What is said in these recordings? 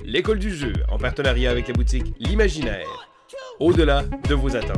l'école du jeu, en partenariat avec la boutique L'Imaginaire. Au-delà de vos attentes.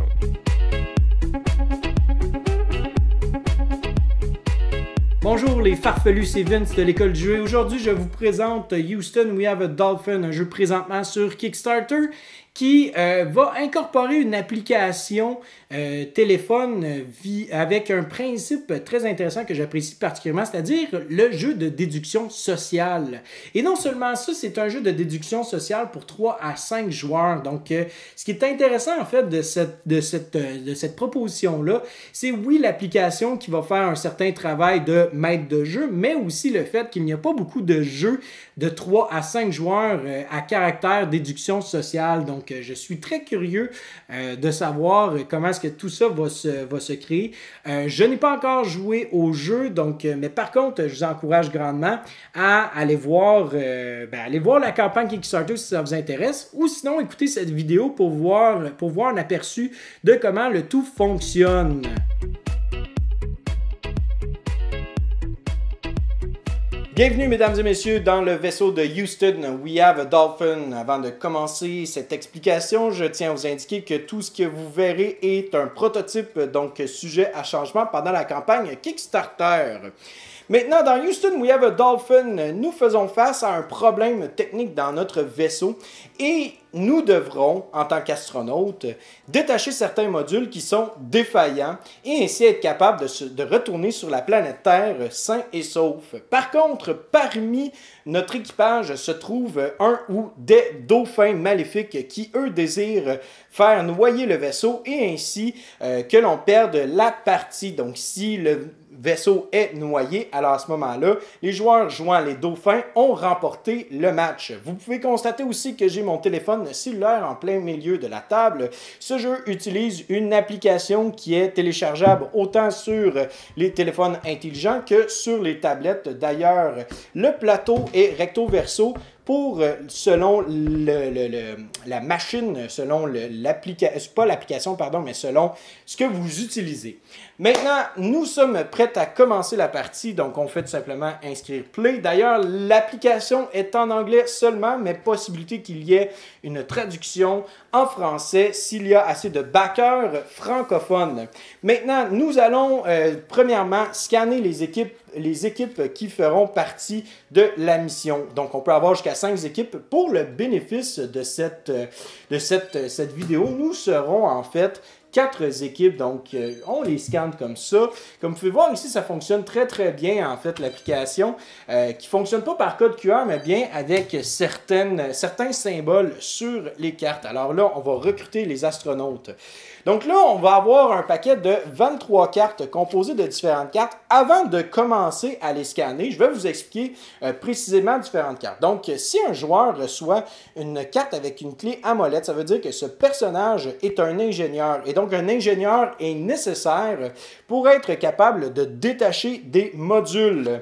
Bonjour les farfelus, c'est Vince de l'école du jeu. Aujourd'hui, je vous présente Houston We Have a Dolphin, un jeu présentement sur Kickstarter qui va incorporer une application téléphone avec un principe très intéressant que j'apprécie particulièrement, c'est-à-dire le jeu de déduction sociale. Et non seulement ça, c'est un jeu de déduction sociale pour 3 à 5 joueurs. Donc, ce qui est intéressant en fait de cette proposition-là, c'est oui l'application qui va faire un certain travail de maître de jeu, mais aussi le fait qu'il n'y a pas beaucoup de jeux de 3 à 5 joueurs à caractère déduction sociale. Donc, je suis très curieux de savoir comment est-ce que tout ça va se créer. Je n'ai pas encore joué au jeu, donc, mais par contre, je vous encourage grandement à aller voir la campagne Kickstarter si ça vous intéresse, ou sinon écoutez cette vidéo pour voir un aperçu de comment le tout fonctionne. Bienvenue, mesdames et messieurs, dans le vaisseau de Houston We Have a Dolphin. Avant de commencer cette explication, je tiens à vous indiquer que tout ce que vous verrez est un prototype, donc sujet à changement pendant la campagne Kickstarter. Maintenant, dans Houston We Have a Dolphin, nous faisons face à un problème technique dans notre vaisseau et nous devrons, en tant qu'astronautes, détacher certains modules qui sont défaillants et ainsi être capables de retourner sur la planète Terre sain et sauf. Par contre, parmi notre équipage se trouve un ou des dauphins maléfiques qui, eux, désirent faire noyer le vaisseau et ainsi que l'on perde la partie. Donc, si le vaisseau est noyé, alors à ce moment-là, les joueurs jouant les dauphins ont remporté le match. Vous pouvez constater aussi que j'ai mon téléphone cellulaire en plein milieu de la table. Ce jeu utilise une application qui est téléchargeable autant sur les téléphones intelligents que sur les tablettes. D'ailleurs, le plateau est recto-verso pour, selon la machine, selon l'application, pas l'application, pardon, mais selon ce que vous utilisez. Maintenant, nous sommes prêts à commencer la partie, donc on fait tout simplement inscrire play. D'ailleurs, l'application est en anglais seulement, mais possibilité qu'il y ait une traduction en français s'il y a assez de backers francophones. Maintenant, nous allons premièrement scanner les équipes qui feront partie de la mission. Donc, on peut avoir jusqu'à 5 équipes. Pour le bénéfice de cette vidéo, nous serons en fait 4 équipes, donc on les scanne comme ça. Comme vous pouvez voir ici, ça fonctionne très très bien en fait l'application qui ne fonctionne pas par code QR mais bien avec certains symboles sur les cartes. Alors là, on va recruter les astronautes. Donc là, on va avoir un paquet de 23 cartes composées de différentes cartes. Avant de commencer à les scanner, je vais vous expliquer précisément différentes cartes. Donc, si un joueur reçoit une carte avec une clé à molette, ça veut dire que ce personnage est un ingénieur. Et donc, un ingénieur est nécessaire pour être capable de détacher des modules.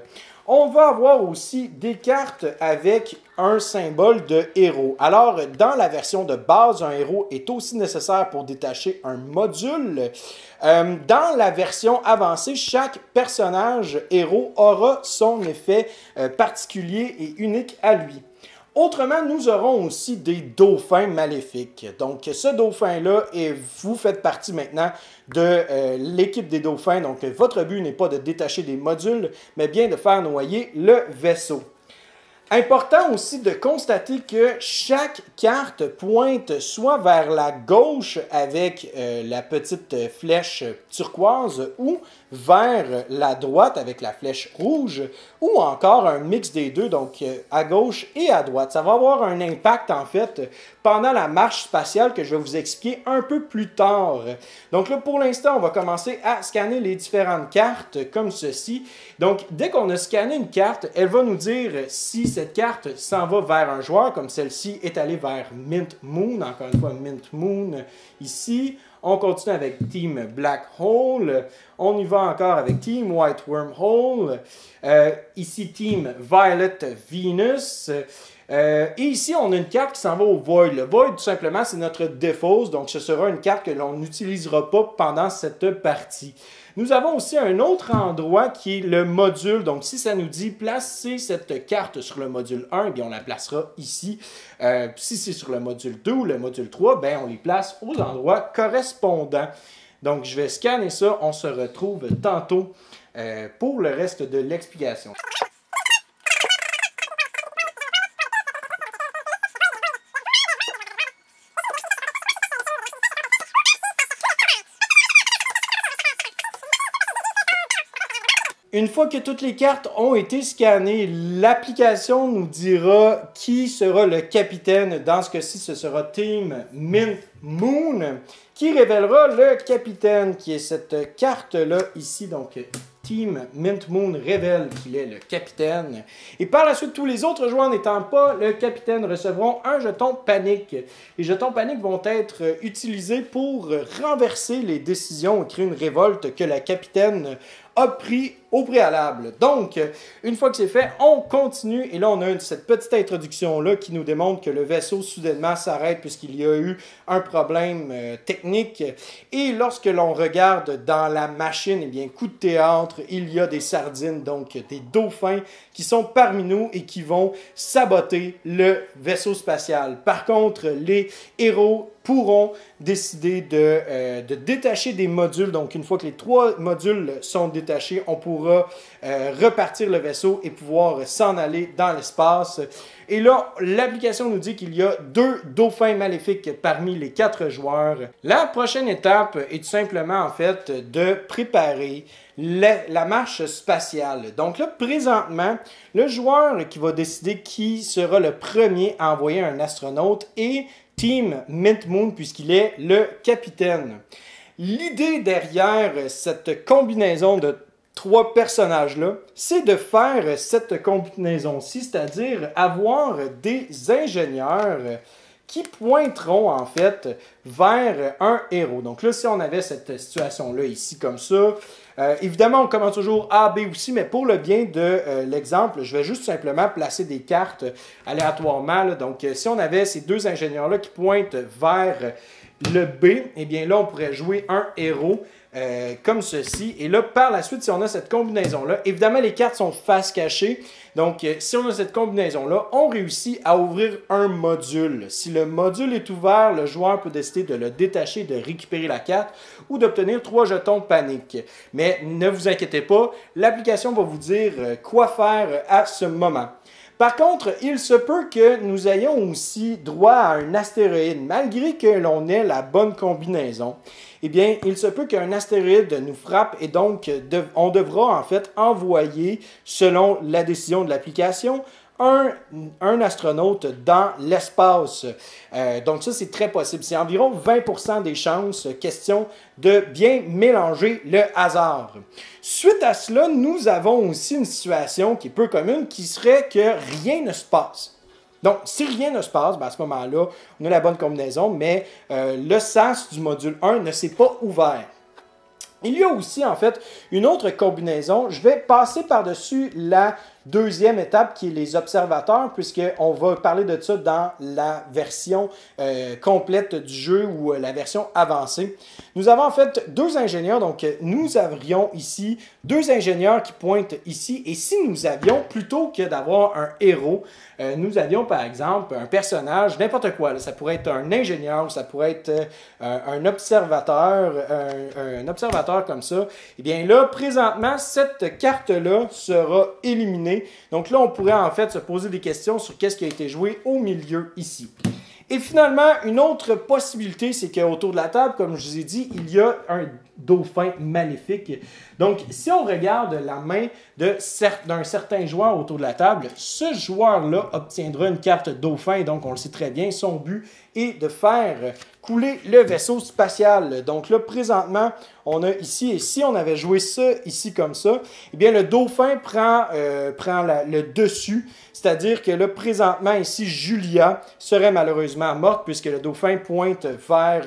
On va avoir aussi des cartes avec un symbole de héros. Alors, dans la version de base, un héros est aussi nécessaire pour détacher un module. Dans la version avancée, chaque personnage héros aura son effet particulier et unique à lui. Autrement, nous aurons aussi des dauphins maléfiques. Donc, ce dauphin-là, et vous faites partie maintenant de l'équipe des dauphins. Donc, votre but n'est pas de détacher des modules, mais bien de faire noyer le vaisseau. Important aussi de constater que chaque carte pointe soit vers la gauche avec la petite flèche turquoise ou vers la droite avec la flèche rouge ou encore un mix des deux, donc à gauche et à droite. Ça va avoir un impact en fait pendant la marche spatiale que je vais vous expliquer un peu plus tard. Donc là, pour l'instant, on va commencer à scanner les différentes cartes comme ceci. Donc, dès qu'on a scanné une carte, elle va nous dire si cette carte s'en va vers un joueur, comme celle-ci est allée vers Mint Moon, encore une fois Mint Moon ici. On continue avec Team Black Hole. On y va encore avec Team White Wormhole. Ici, Team Violet Venus. Et ici, on a une carte qui s'en va au Void. Le Void, tout simplement, c'est notre défausse. Donc, ce sera une carte que l'on n'utilisera pas pendant cette partie. Nous avons aussi un autre endroit qui est le module. Donc, si ça nous dit placer cette carte sur le module 1, bien, on la placera ici. Si c'est sur le module 2 ou le module 3, bien, on les place aux endroits correspondants. Donc, je vais scanner ça. On se retrouve tantôt pour le reste de l'explication. Une fois que toutes les cartes ont été scannées, l'application nous dira qui sera le capitaine. Dans ce cas-ci, ce sera Team Mint Moon qui révélera le capitaine, qui est cette carte-là ici. Donc, Team Mint Moon révèle qu'il est le capitaine. Et par la suite, tous les autres joueurs n'étant pas le capitaine recevront un jeton panique. Les jetons panique vont être utilisés pour renverser les décisions et créer une révolte que la capitaine a pris au préalable. Donc, une fois que c'est fait, on continue. Et là, on a cette petite introduction-là qui nous démontre que le vaisseau soudainement s'arrête puisqu'il y a eu un problème technique. Et lorsque l'on regarde dans la machine, eh bien, coup de théâtre, il y a des sardines, donc des dauphins qui sont parmi nous et qui vont saboter le vaisseau spatial. Par contre, les héros pourront décider de détacher des modules. Donc, une fois que les 3 modules sont détachés, on pourra repartir le vaisseau et pouvoir s'en aller dans l'espace. Et là, l'application nous dit qu'il y a 2 dauphins maléfiques parmi les 4 joueurs. La prochaine étape est tout simplement, en fait, de préparer la marche spatiale. Donc là, présentement, le joueur qui va décider qui sera le premier à envoyer un astronaute est Team Mint Moon, puisqu'il est le capitaine. L'idée derrière cette combinaison de 3 personnages-là, c'est de faire cette combinaison-ci, c'est-à-dire avoir des ingénieurs qui pointeront en fait vers un héros. Donc là, si on avait cette situation-là ici comme ça, évidemment, on commence toujours A, B aussi, mais pour le bien de l'exemple, je vais juste simplement placer des cartes aléatoirement. Là. Donc, si on avait ces 2 ingénieurs-là qui pointent vers le B, eh bien là, on pourrait jouer un héros comme ceci. Et là, par la suite, si on a cette combinaison-là, évidemment, les cartes sont face cachée. Donc, si on a cette combinaison-là, on réussit à ouvrir un module. Si le module est ouvert, le joueur peut décider de le détacher, de récupérer la carte ou d'obtenir 3 jetons panique. Mais ne vous inquiétez pas, l'application va vous dire quoi faire à ce moment. Par contre, il se peut que nous ayons aussi droit à un astéroïde, malgré que l'on ait la bonne combinaison. Eh bien, il se peut qu'un astéroïde nous frappe et donc on devra en fait envoyer, selon la décision de l'application, un astronaute dans l'espace. Donc ça, c'est très possible. C'est environ 20% des chances, question de bien mélanger le hasard. Suite à cela, nous avons aussi une situation qui est peu commune, qui serait que rien ne se passe. Donc, si rien ne se passe, ben à ce moment-là, on a la bonne combinaison, mais le sas du module 1 ne s'est pas ouvert. Il y a aussi, en fait, une autre combinaison. Je vais passer par-dessus la deuxième étape qui est les observateurs, puisqu'on va parler de ça dans la version complète du jeu ou la version avancée. Nous avons en fait 2 ingénieurs, donc nous aurions ici 2 ingénieurs qui pointent ici, et si nous avions, plutôt que d'avoir un héros, nous avions par exemple un personnage, n'importe quoi, là, ça pourrait être un ingénieur, ça pourrait être un observateur comme ça, et bien là, présentement, cette carte-là sera éliminée. Donc là, on pourrait en fait se poser des questions sur qu'est-ce qui a été joué au milieu ici. Et finalement, une autre possibilité, c'est qu'autour de la table, comme je vous ai dit, il y a un dauphin maléfique. Donc, si on regarde la main d'un certain joueur autour de la table, ce joueur-là obtiendra une carte dauphin. Donc, on le sait très bien, son but est de faire couler le vaisseau spatial. Donc là, présentement, on a ici, et si on avait joué ça ici comme ça, eh bien, le dauphin prend le dessus. C'est-à-dire que là, présentement, ici, Julia serait malheureusement morte puisque le dauphin pointe vers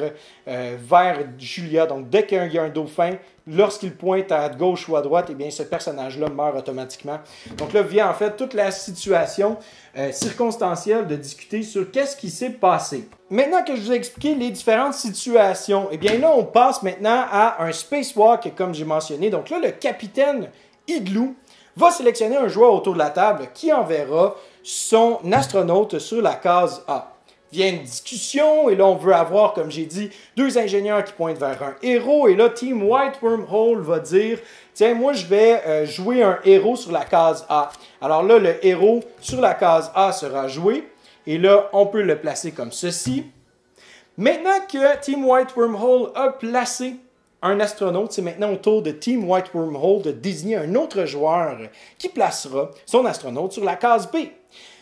Julia. Donc, dès qu'il y a un dauphin, lorsqu'il pointe à gauche ou à droite, eh bien, ce personnage-là meurt automatiquement. Donc là, vient en fait toute la situation circonstancielle de discuter sur qu'est-ce qui s'est passé. Maintenant que je vous ai expliqué les différentes situations, eh bien là, on passe maintenant à un spacewalk, comme j'ai mentionné. Donc là, le capitaine Igloo va sélectionner un joueur autour de la table qui enverra son astronaute sur la case A. Vient une discussion, et là, on veut avoir, comme j'ai dit, deux ingénieurs qui pointent vers un héros, et là, Team White Wormhole va dire « Tiens, moi, je vais jouer un héros sur la case A. » Alors là, le héros sur la case A sera joué, et là, on peut le placer comme ceci. Maintenant que Team White Wormhole a placé un astronaute, c'est maintenant au tour de Team White Wormhole de désigner un autre joueur qui placera son astronaute sur la case B.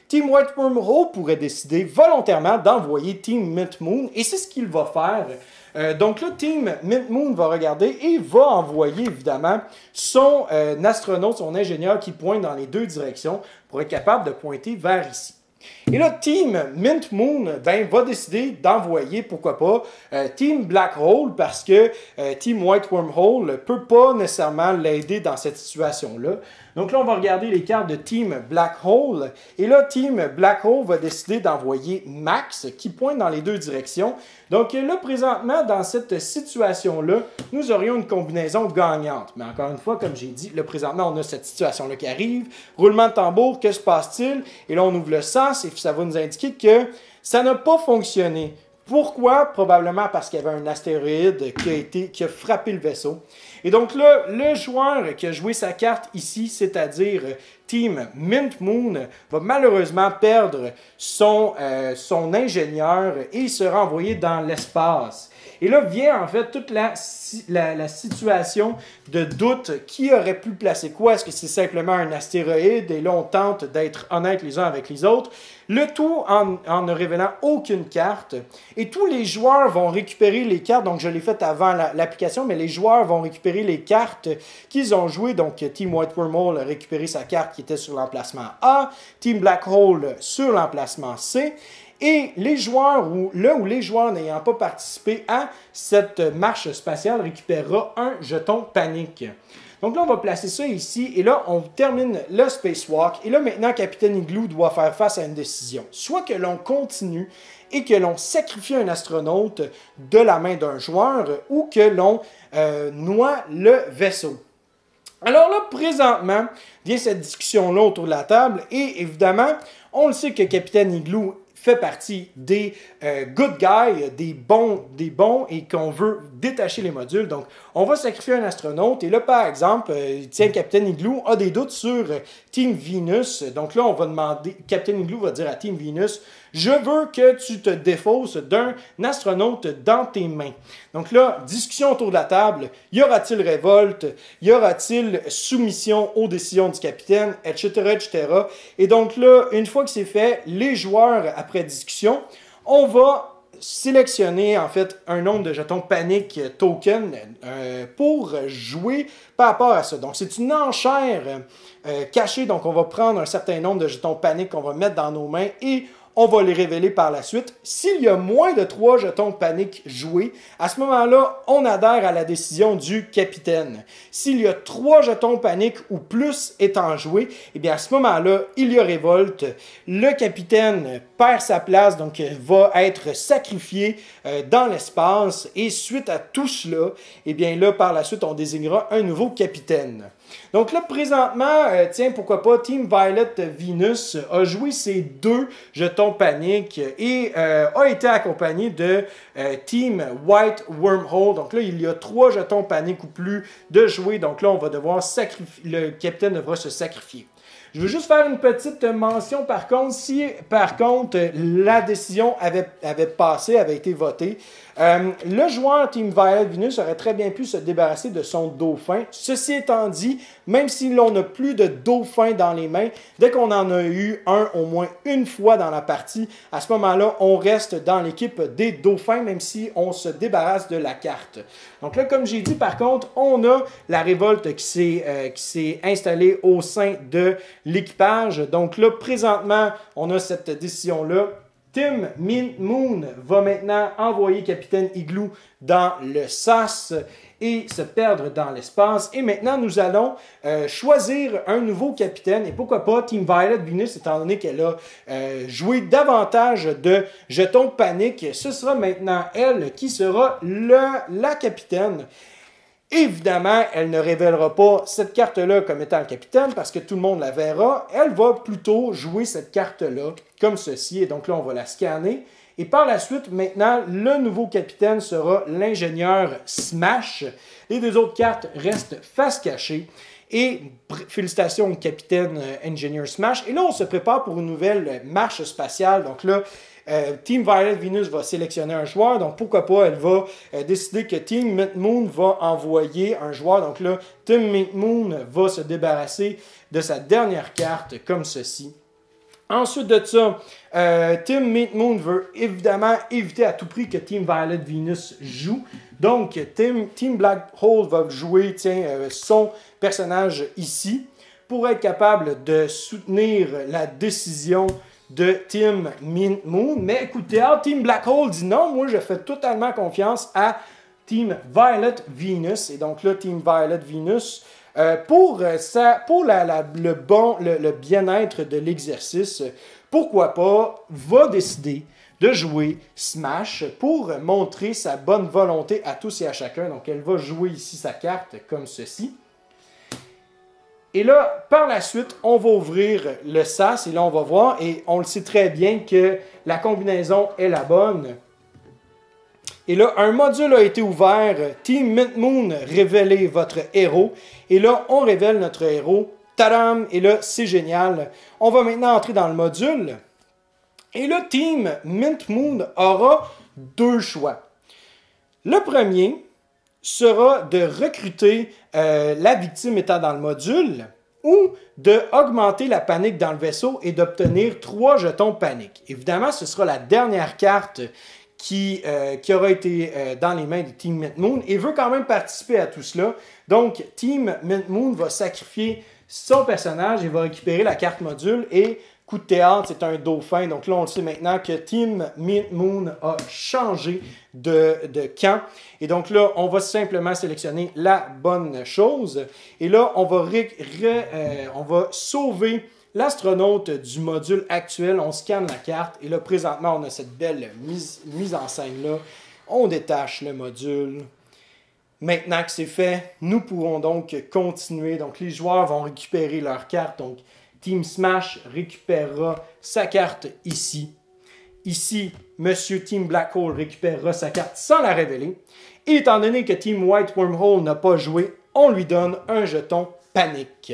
Team White Wormhole pourrait décider volontairement d'envoyer Team Mint Moon, et c'est ce qu'il va faire. Donc là, Team Mint Moon va regarder et va envoyer évidemment son astronaute, son ingénieur qui pointe dans les deux directions pour être capable de pointer vers ici. Et là, Team Mint Moon va décider d'envoyer, pourquoi pas, Team Black Hole, parce que Team White Wormhole ne peut pas nécessairement l'aider dans cette situation-là. Donc là, on va regarder les cartes de Team Black Hole. Et là, Team Black Hole va décider d'envoyer Max, qui pointe dans les deux directions. Donc là, présentement, dans cette situation-là, nous aurions une combinaison gagnante. Mais encore une fois, comme j'ai dit, là, présentement, on a cette situation-là qui arrive. Roulement de tambour, que se passe-t-il? Et là, on ouvre le sens et ça va nous indiquer que ça n'a pas fonctionné. Pourquoi? Probablement parce qu'il y avait un astéroïde qui a frappé le vaisseau. Et donc là, le joueur qui a joué sa carte ici, c'est-à-dire Team Mint Moon, va malheureusement perdre son ingénieur et sera envoyé dans l'espace. Et là vient en fait toute la situation de doute. Qui aurait pu placer quoi? Est-ce que c'est simplement un astéroïde? Et là, on tente d'être honnête les uns avec les autres. Le tout en ne révélant aucune carte. Et tous les joueurs vont récupérer les cartes. Donc, je l'ai fait avant l'application, mais les joueurs vont récupérer les cartes qu'ils ont jouées. Donc, Team White Wormhole a récupéré sa carte qui était sur l'emplacement A. Team Black Hole sur l'emplacement C. Et les joueurs, les joueurs n'ayant pas participé à cette marche spatiale récupérera un jeton panique. Donc là, on va placer ça ici, et là, on termine le spacewalk. Et là, maintenant, Capitaine Igloo doit faire face à une décision. Soit que l'on continue et que l'on sacrifie un astronaute de la main d'un joueur, ou que l'on noie le vaisseau. Alors là, présentement, vient cette discussion-là autour de la table, et évidemment, on le sait que Capitaine Igloo fait partie des good guys, des bons, et qu'on veut détacher les modules. Donc, on va sacrifier un astronaute. Et là, par exemple, tiens, Capitaine Igloo a des doutes sur Team Venus. Donc là, on va demander, Capitaine Igloo va dire à Team Venus, je veux que tu te défausses d'un astronaute dans tes mains. Donc là, discussion autour de la table. Y aura-t-il révolte? Y aura-t-il soumission aux décisions du capitaine? Etc., etc. Et donc là, une fois que c'est fait, les joueurs, après discussion, on va sélectionner en fait un nombre de jetons panique token pour jouer par rapport à ça. Donc c'est une enchère cachée, donc on va prendre un certain nombre de jetons panique qu'on va mettre dans nos mains et on va les révéler par la suite. S'il y a moins de 3 jetons panique joués, à ce moment-là, on adhère à la décision du capitaine. S'il y a 3 jetons panique ou plus étant joués, eh bien à ce moment-là, il y a révolte. Le capitaine perd sa place, donc va être sacrifié dans l'espace. Et suite à tout cela, eh bien là, par la suite, on désignera un nouveau capitaine. Donc là, présentement, tiens, pourquoi pas, Team Violet Venus a joué ses 2 jetons panique et a été accompagné de Team White Wormhole. Donc là, il y a 3 jetons panique ou plus de jouer. Donc là, on va devoir sacrifier, le capitaine devra se sacrifier. Je veux juste faire une petite mention par contre, si par contre la décision avait passé, avait été votée, le joueur Team Violet Venus aurait très bien pu se débarrasser de son dauphin. Ceci étant dit, même si l'on n'a plus de dauphin dans les mains, dès qu'on en a eu un au moins une fois dans la partie, à ce moment-là, on reste dans l'équipe des dauphins, même si on se débarrasse de la carte. Donc là, comme j'ai dit, par contre, on a la révolte qui s'est installée au sein de l'équipage. Donc là, présentement, on a cette décision-là. Team Mint Moon va maintenant envoyer Capitaine Igloo dans le sas et se perdre dans l'espace. Et maintenant, nous allons choisir un nouveau capitaine. Et pourquoi pas Team Violet Venus, étant donné qu'elle a joué davantage de jetons panique. Ce sera maintenant elle qui sera la capitaine. Évidemment, elle ne révélera pas cette carte-là comme étant le capitaine parce que tout le monde la verra. Elle va plutôt jouer cette carte-là comme ceci. Et donc là, on va la scanner. Et par la suite, maintenant, le nouveau capitaine sera l'ingénieur Smash. Les deux autres cartes restent face cachée. Et félicitations au capitaine ingénieur Smash. Et là, on se prépare pour une nouvelle marche spatiale. Donc là, Team Violet Venus va sélectionner un joueur, donc pourquoi pas, elle va décider que Team Mint Moon va envoyer un joueur. Donc là, Team Mint Moon va se débarrasser de sa dernière carte, comme ceci. Ensuite de ça, Team Mint Moon veut évidemment éviter à tout prix que Team Violet Venus joue. Donc, Team Black Hole va jouer son personnage ici pour être capable de soutenir la décision de Team Mint Moon. Mais écoutez, Team Black Hole dit non, moi je fais totalement confiance à Team Violet Venus. Et donc là, Team Violet Venus, pour le bien-être de l'exercice, pourquoi pas, va décider de jouer Smash pour montrer sa bonne volonté à tous et à chacun. Donc elle va jouer ici sa carte comme ceci. Et là, par la suite, on va ouvrir le sas et là, on va voir. Et on le sait très bien que la combinaison est la bonne. Et là, un module a été ouvert. Team Mint Moon, révélez votre héros. Et là, on révèle notre héros. Tadam! Et là, c'est génial. On va maintenant entrer dans le module. Et là, Team Mint Moon aura deux choix. Le premier sera de recruter la victime étant dans le module ou d'augmenter la panique dans le vaisseau et d'obtenir 3 jetons panique. Évidemment, ce sera la dernière carte qui aura été dans les mains de Team Mint Moon et veut quand même participer à tout cela. Donc, Team Mint Moon va sacrifier son personnage et va récupérer la carte module et coup de théâtre, c'est un dauphin. Donc là, on le sait maintenant que Team Mint Moon a changé de camp. Et donc là, on va simplement sélectionner la bonne chose. Et là, on va sauver l'astronaute du module actuel. On scanne la carte. Et là, présentement, on a cette belle mise en scène-là. On détache le module. Maintenant que c'est fait, nous pourrons donc continuer. Donc les joueurs vont récupérer leur carte. Donc, Team Smash récupérera sa carte ici. Ici, Monsieur Team Black Hole récupérera sa carte sans la révéler. Et étant donné que Team White Wormhole n'a pas joué, on lui donne un jeton panique.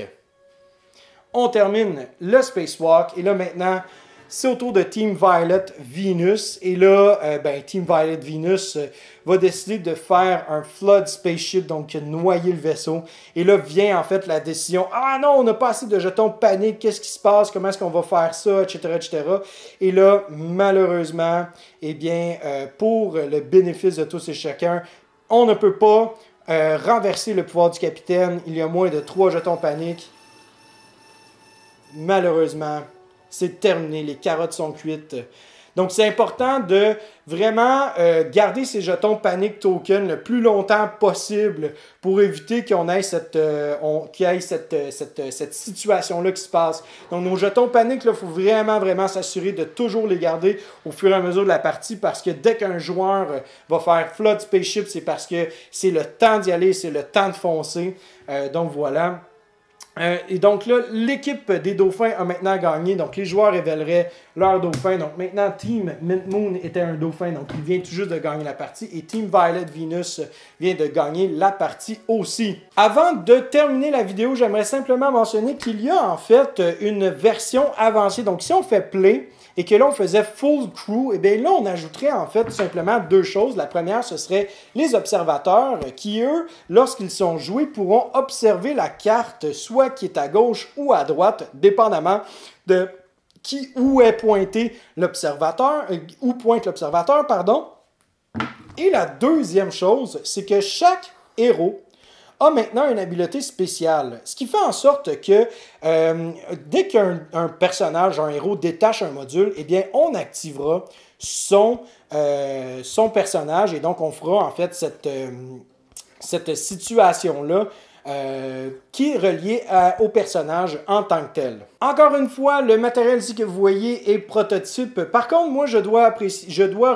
On termine le Spacewalk. Et là maintenant, c'est au tour de Team Violet Venus. Et là, Team Violet Venus va décider de faire un Flood Spaceship, donc noyer le vaisseau. Et là vient en fait la décision, ah non, on n'a pas assez de jetons panique, qu'est-ce qui se passe, comment est-ce qu'on va faire ça, etc., etc. Et là, malheureusement, eh bien, pour le bénéfice de tous et chacun, on ne peut pas renverser le pouvoir du capitaine. Il y a moins de 3 jetons panique. Malheureusement, c'est terminé, les carottes sont cuites. Donc, c'est important de vraiment garder ces jetons panique token le plus longtemps possible pour éviter qu'on ait qu'il y ait cette situation-là qui se passe. Donc, nos jetons panique, il faut vraiment s'assurer de toujours les garder au fur et à mesure de la partie parce que dès qu'un joueur va faire Flood Spaceship, c'est parce que c'est le temps d'y aller, c'est le temps de foncer. Donc, voilà. Et donc là, l'équipe des dauphins a maintenant gagné. Donc les joueurs révéleraient leur dauphin. Donc maintenant, Team Mint Moon était un dauphin. Donc il vient tout juste de gagner la partie. Et Team Violet Venus vient de gagner la partie aussi. Avant de terminer la vidéo, j'aimerais simplement mentionner qu'il y a en fait une version avancée. Donc si on fait play et que là on faisait full crew, et bien là on ajouterait en fait tout simplement 2 choses. La première, ce serait les observateurs qui, eux, lorsqu'ils sont joués, pourront observer la carte soit qui est à gauche ou à droite, dépendamment de où est pointé l'observateur, où pointe l'observateur, pardon. Et la deuxième chose, c'est que chaque héros a maintenant une habileté spéciale. Ce qui fait en sorte que dès qu'un personnage, un héros détache un module, eh bien, on activera son personnage et donc on fera en fait cette situation-là qui est reliée au personnage en tant que tel. Encore une fois, le matériel ici que vous voyez est prototype. Par contre, moi, je dois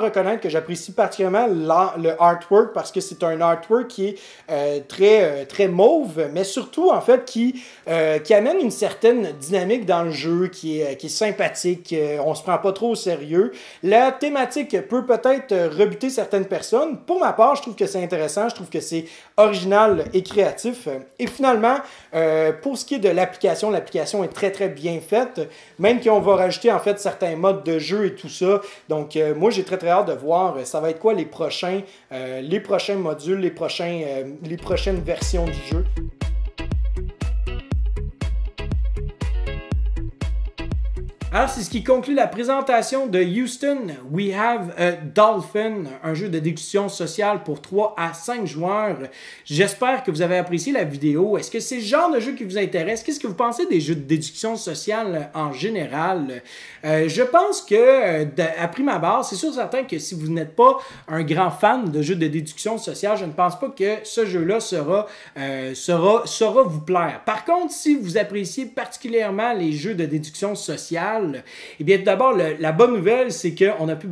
reconnaître que j'apprécie particulièrement le artwork parce que c'est un artwork qui est très mauve, mais surtout, en fait, qui amène une certaine dynamique dans le jeu, qui est sympathique. On se prend pas trop au sérieux. La thématique peut peut-être rebuter certaines personnes. Pour ma part, je trouve que c'est intéressant. Je trouve que c'est original et créatif. Et finalement, pour ce qui est de l'application est très, très bien faite, même qu'on va rajouter en fait certains modes de jeu et tout ça. Donc, moi, j'ai très, très hâte de voir ça va être quoi les prochains modules, les prochaines versions du jeu. Alors, c'est ce qui conclut la présentation de Houston We Have a Dolphin, un jeu de déduction sociale pour 3 à 5 joueurs. J'espère que vous avez apprécié la vidéo. Est-ce que c'est le genre de jeu qui vous intéresse? Qu'est-ce que vous pensez des jeux de déduction sociale en général? Je pense que, à prime abord, c'est sûr certain que si vous n'êtes pas un grand fan de jeux de déduction sociale, je ne pense pas que ce jeu-là saura vous plaire. Par contre, si vous appréciez particulièrement les jeux de déduction sociale, eh bien, d'abord, la bonne nouvelle, c'est qu'on n'a pas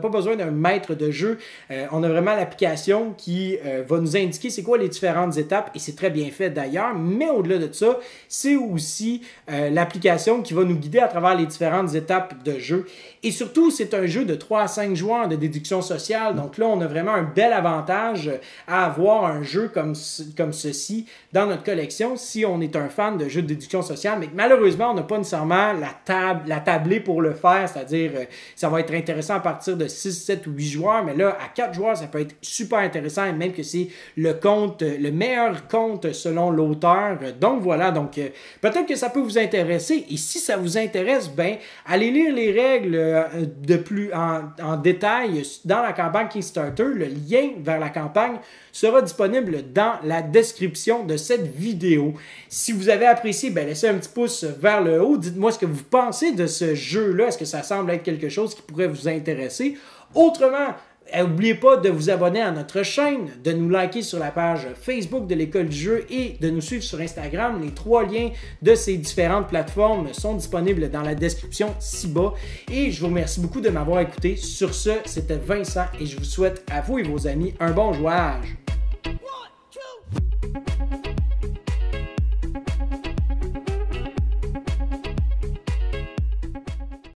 besoin d'un maître de jeu. On a vraiment l'application qui va nous indiquer c'est quoi les différentes étapes, et c'est très bien fait d'ailleurs. Mais au-delà de ça, c'est aussi l'application qui va nous guider à travers les différentes étapes de jeu. Et surtout, c'est un jeu de 3 à 5 joueurs de déduction sociale. Donc là, on a vraiment un bel avantage à avoir un jeu comme ceci dans notre collection si on est un fan de jeux de déduction sociale. Mais malheureusement, on n'a pas nécessairement la tablée pour le faire, c'est-à-dire ça va être intéressant à partir de 6, 7 ou 8 joueurs, mais là, à 4 joueurs, ça peut être super intéressant, et même que c'est le meilleur compte selon l'auteur. Donc voilà, donc peut-être que ça peut vous intéresser, et si ça vous intéresse, ben allez lire les règles en détail dans la campagne Kickstarter. Le lien vers la campagne sera disponible dans la description de cette vidéo. Si vous avez apprécié, ben laissez un petit pouce vers le haut. Dites-moi ce que vous pensez de ce jeu-là. Est-ce que ça semble être quelque chose qui pourrait vous intéresser? Autrement, n'oubliez pas de vous abonner à notre chaîne, de nous liker sur la page Facebook de l'École du jeu et de nous suivre sur Instagram. Les 3 liens de ces différentes plateformes sont disponibles dans la description ci-bas. Et je vous remercie beaucoup de m'avoir écouté. Sur ce, c'était Vincent et je vous souhaite à vous et vos amis un bon jouage.